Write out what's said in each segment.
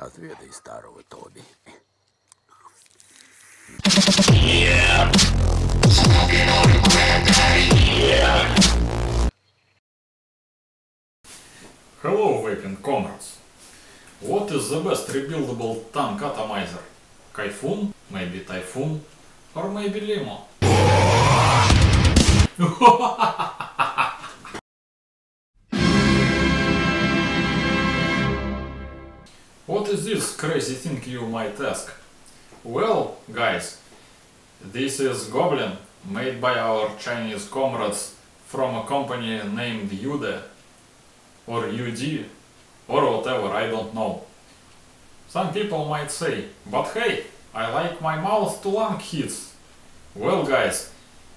Отведай старого Тоби. Hello, Vaping comrades! What is the best rebuildable tank atomizer? Kaifun, maybe Typhoon, or maybe Limo? What is this crazy thing, you might ask? Well, guys, this is Goblin, made by our Chinese comrades from a company named Youde, or Youde, or whatever, I don't know. Some people might say, but hey, I like my mouth to lung hits. Well guys,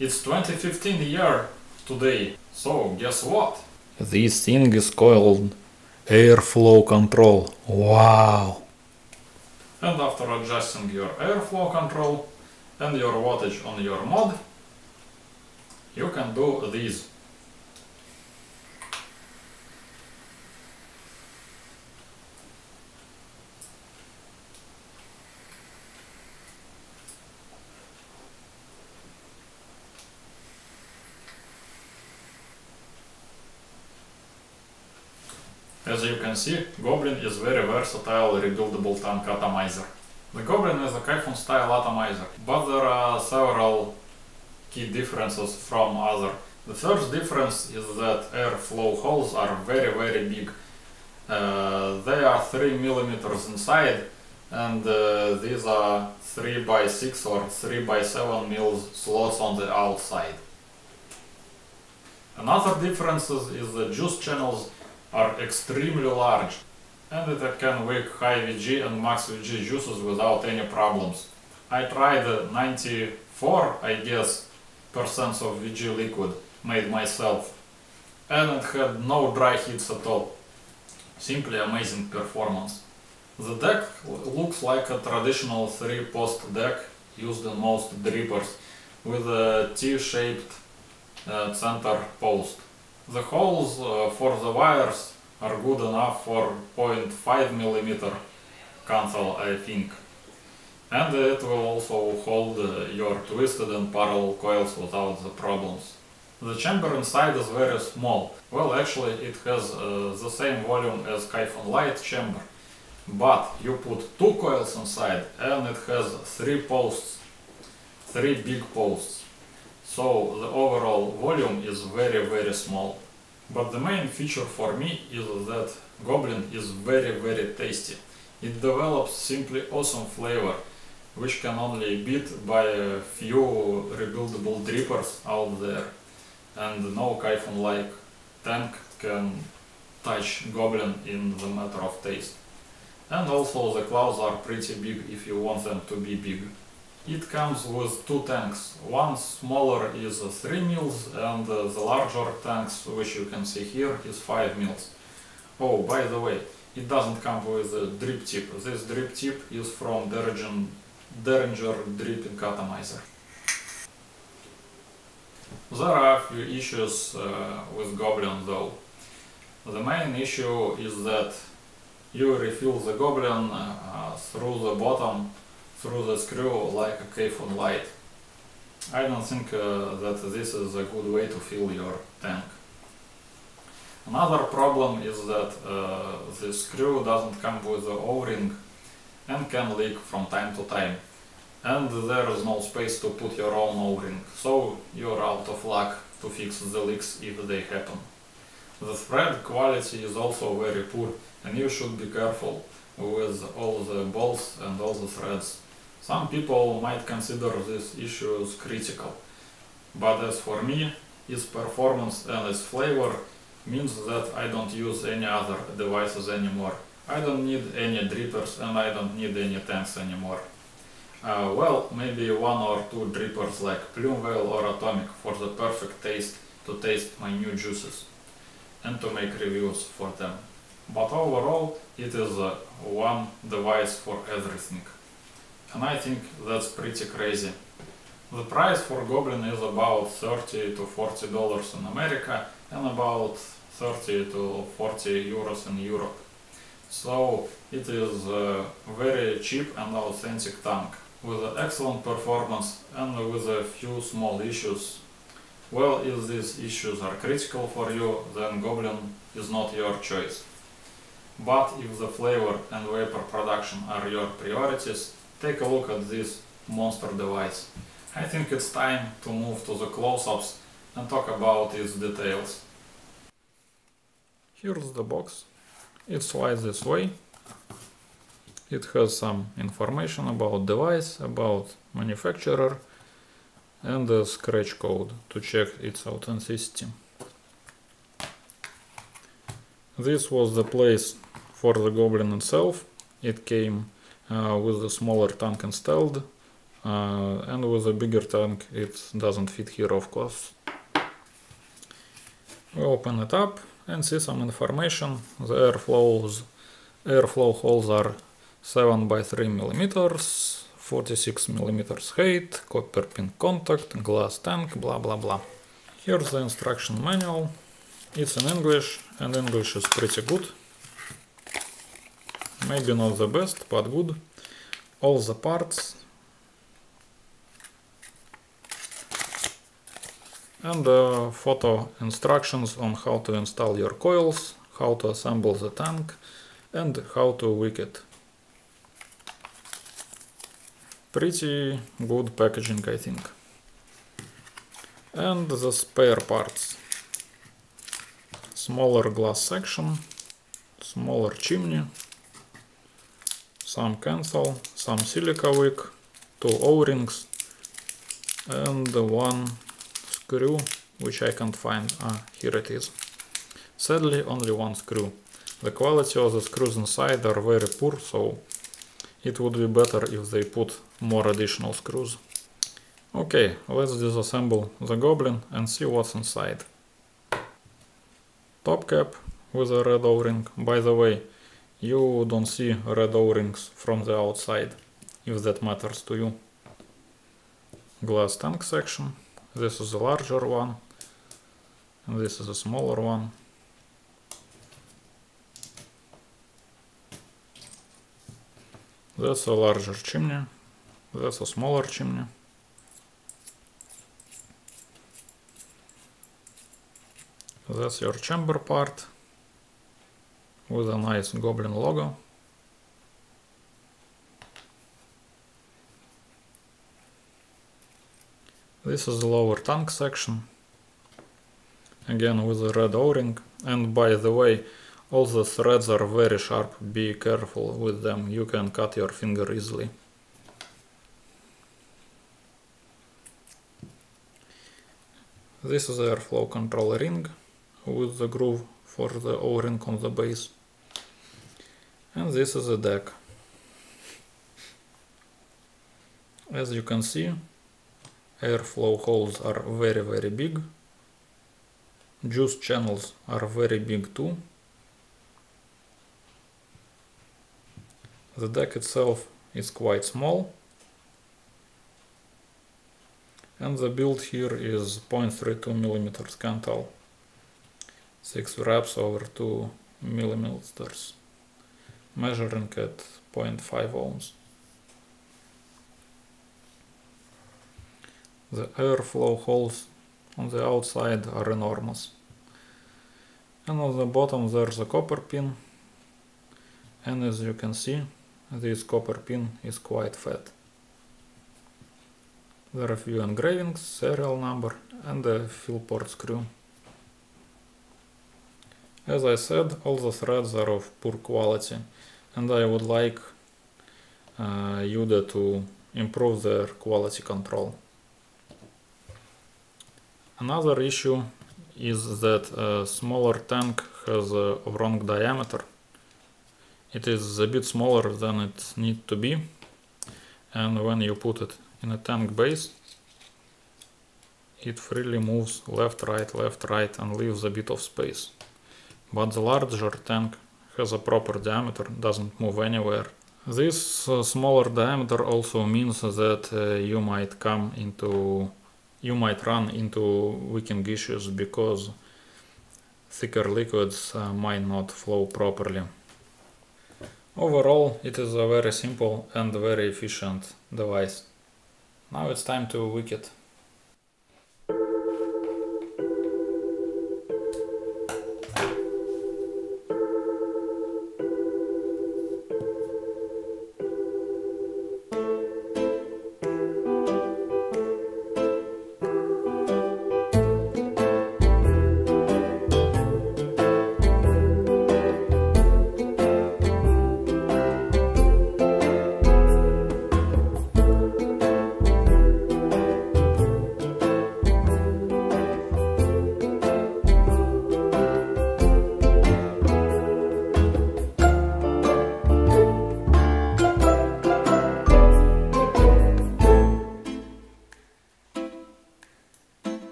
it's 2015 year today, so guess what? This thing is called airflow control. Wow! And after adjusting your airflow control and your wattage on your mod, you can do this. As you can see, Goblin is very versatile rebuildable tank atomizer. The Goblin is a Kaifun style atomizer, but there are several key differences from other. The first difference is that airflow holes are very big. They are 3 mm inside, and these are 3 by 6 or 3 by 7 mils slots on the outside. Another difference is the juice channels are extremely large, and it can wick high VG and max VG juices without any problems. I tried 94, I guess, percent of VG liquid made myself, and it had no dry hits at all. Simply amazing performance. The deck looks like a traditional 3-post deck used in most drippers, with a T-shaped center post. The holes for the wires are good enough for 0.5 mm cancel, I think. And it will also hold your twisted and parallel coils without the problems. The chamber inside is very small. Well, actually it has the same volume as Kaifun Light chamber. But you put 2 coils inside and it has 3 posts. 3 big posts. So the overall volume is very small. But the main feature for me is that Goblin is very tasty. It develops simply awesome flavor, which can only beat by a few rebuildable drippers out there. And no Kaifun-like tank can touch Goblin in the matter of taste. And also the claws are pretty big if you want them to be big. It comes with 2 tanks. One smaller is 3 mils and the larger tanks, which you can see here, is 5 mils. Oh, by the way, it doesn't come with a drip tip. This drip tip is from Derringer dripping atomizer. There are a few issues with Goblin though. The main issue is that you refill the Goblin through the bottom, through the screw, like a Kaifun Light. I don't think that this is a good way to fill your tank. Another problem is that the screw doesn't come with the O-ring and can leak from time to time. And there is no space to put your own O-ring, so you're out of luck to fix the leaks if they happen. The thread quality is also very poor, and you should be careful with all the bolts and all the threads. Some people might consider these issues critical, but as for me, its performance and its flavor means that I don't use any other devices anymore. I don't need any drippers and I don't need any tanks anymore. Well, maybe 1 or 2 drippers like Plume Whale or Atomic for the perfect taste to taste my new juices and to make reviews for them. But overall, it is one device for everything. And I think that's pretty crazy. The price for Goblin is about $30 to $40 in America and about 30 to 40 euros in Europe. So it is a very cheap and authentic tank with an excellent performance and with a few small issues. Well, if these issues are critical for you, then Goblin is not your choice. But if the flavor and vapor production are your priorities, take a look at this monster device. I think it's time to move to the close-ups and talk about its details. Here's the box. It slides this way. It has some information about device, about manufacturer, and a scratch code to check its authenticity. This was the place for the Goblin itself. It came with a smaller tank installed, and with a bigger tank it doesn't fit here, of course. We open it up and see some information. The airflow holes are 7 by 3 mm, 46 mm height, copper pin contact, glass tank, blah blah blah. Here's the instruction manual. It's in English, and English is pretty good. Maybe not the best, but good. All the parts. And photo instructions on how to install your coils, how to assemble the tank, and how to wick it. Pretty good packaging, I think. And the spare parts. Smaller glass section, smaller chimney, some cancel, some silica wick, 2 O-rings, and one screw, which I can't find. Here it is. Sadly, only one screw. The quality of the screws inside are very poor, so it would be better if they put more additional screws. Okay, let's disassemble the Goblin and see what's inside. Top cap with a red O-ring. By the way, you don't see red O-rings from the outside, if that matters to you. Glass tank section. This is a larger one, and this is a smaller one. That's a larger chimney, that's a smaller chimney. That's your chamber part with a nice Goblin logo. This is the lower tank section, again with a red O-ring, and by the way, all the threads are very sharp, be careful with them, you can cut your finger easily. This is the airflow control ring with the groove for the O-ring on the base. And this is the deck. As you can see, airflow holes are very big. Juice channels are very big too. The deck itself is quite small. And the build here is 0.32 mm Cantal. 6 wraps over 2 mm, measuring at 0.5 ohms. The airflow holes on the outside are enormous. And on the bottom there's a copper pin, and as you can see, this copper pin is quite fat. There are a few engravings, serial number, and a fill port screw. As I said, all the threads are of poor quality, and I would like Youde to improve their quality control. Another issue is that a smaller tank has a wrong diameter. It is a bit smaller than it needs to be, and when you put it in a tank base, it freely moves left, right, and leaves a bit of space. But the larger tank has a proper diameter, doesn't move anywhere. This smaller diameter also means that you might run into wicking issues because thicker liquids might not flow properly. Overall, it is a very simple and very efficient device. Now it's time to wick it.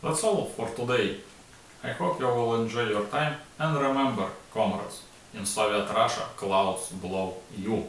That's all for today. I hope you will enjoy your time, and remember, comrades, in Soviet Russia clouds blow you.